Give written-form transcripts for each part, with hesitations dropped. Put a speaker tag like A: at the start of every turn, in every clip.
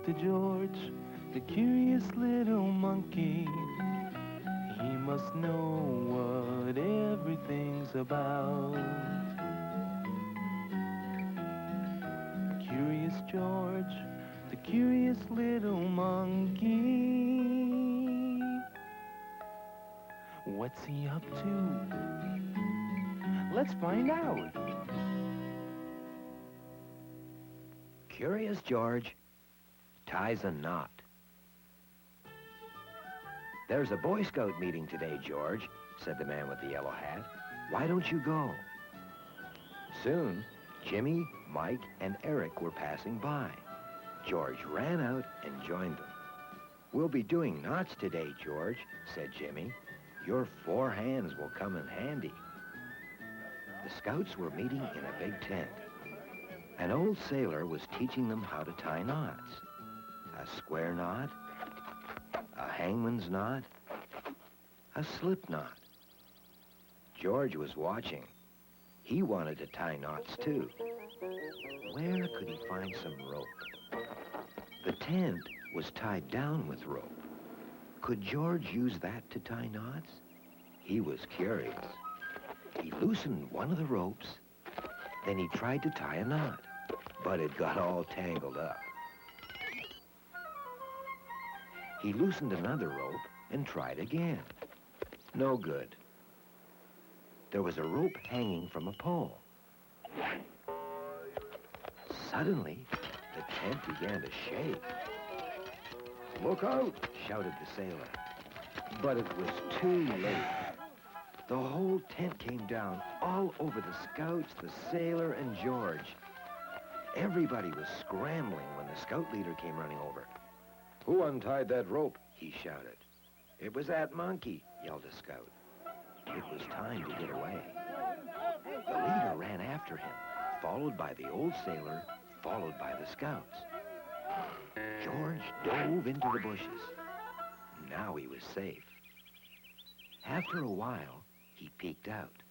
A: to George, the curious little monkey. He must know what everything's about. Curious George, the curious little monkey. What's he up to? Let's find out.
B: Curious George ties a knot. There's a Boy Scout meeting today, George, said the man with the yellow hat. Why don't you go? Soon, Jimmy, Mike, and Eric were passing by. George ran out and joined them. We'll be doing knots today, George, said Jimmy. Your 4 hands will come in handy. The Scouts were meeting in a big tent. An old sailor was teaching them how to tie knots. A square knot, a hangman's knot, a slip knot. George was watching. He wanted to tie knots too. Where could he find some rope? The tent was tied down with rope. Could George use that to tie knots? He was curious. He loosened one of the ropes, then he tried to tie a knot, but it got all tangled up. He loosened another rope and tried again. No good. There was a rope hanging from a pole. Suddenly, the tent began to shake. "Look out!" shouted the sailor. But it was too late. The whole tent came down all over the Scouts, the sailor, and George. Everybody was scrambling when the Scout leader came running over. "Who untied that rope?" he shouted. "It was that monkey," yelled a Scout. It was time to get away. The leader ran after him, followed by the old sailor, followed by the Scouts. George dove into the bushes. Now he was safe. After a while, he peeked out.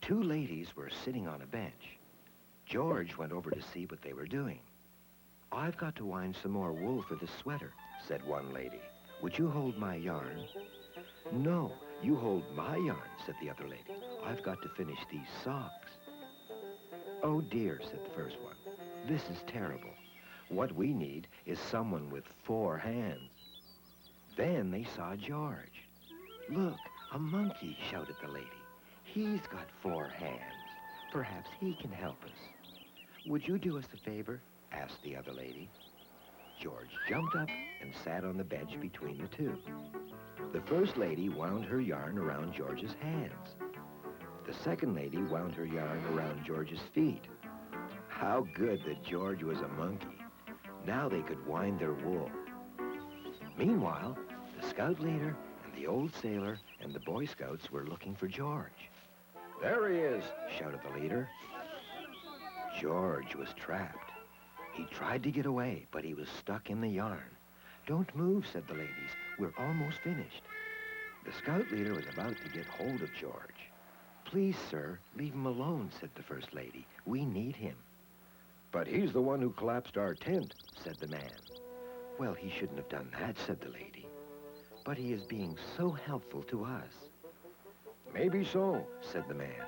B: 2 ladies were sitting on a bench. George went over to see what they were doing. "I've got to wind some more wool for the sweater," said one lady. "Would you hold my yarn?" "No, you hold my yarn," said the other lady. "I've got to finish these socks." "Oh dear," said the first one. "This is terrible. What we need is someone with 4 hands." Then they saw George. "Look, a monkey," shouted the lady. "He's got 4 hands. Perhaps he can help us." "Would you do us a favor?" asked the other lady. George jumped up and sat on the bench between the 2. The first lady wound her yarn around George's hands. The second lady wound her yarn around George's feet. How good that George was a monkey. Now they could wind their wool. Meanwhile, the Scout leader and the old sailor and the Boy Scouts were looking for George. "There he is," shouted the leader. George was trapped. He tried to get away, but he was stuck in the yarn. "Don't move," said the ladies. "We're almost finished." The Scout leader was about to get hold of George. "Please, sir, leave him alone," said the first lady. "We need him." "But he's the one who collapsed our tent," said the man. "Well, he shouldn't have done that," said the lady. "But he is being so helpful to us." "Maybe so," said the man.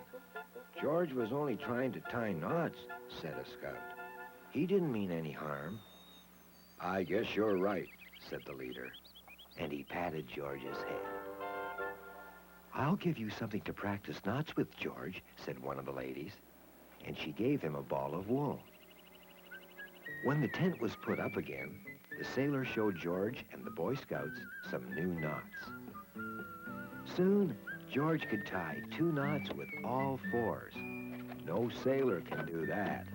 B: "George was only trying to tie knots," said a Scout. "He didn't mean any harm." "I guess you're right," said the leader, and he patted George's head. "I'll give you something to practice knots with, George," said one of the ladies, and she gave him a ball of wool. When the tent was put up again, the sailor showed George and the Boy Scouts some new knots. Soon, George could tie 2 knots with all 4s. No sailor can do that.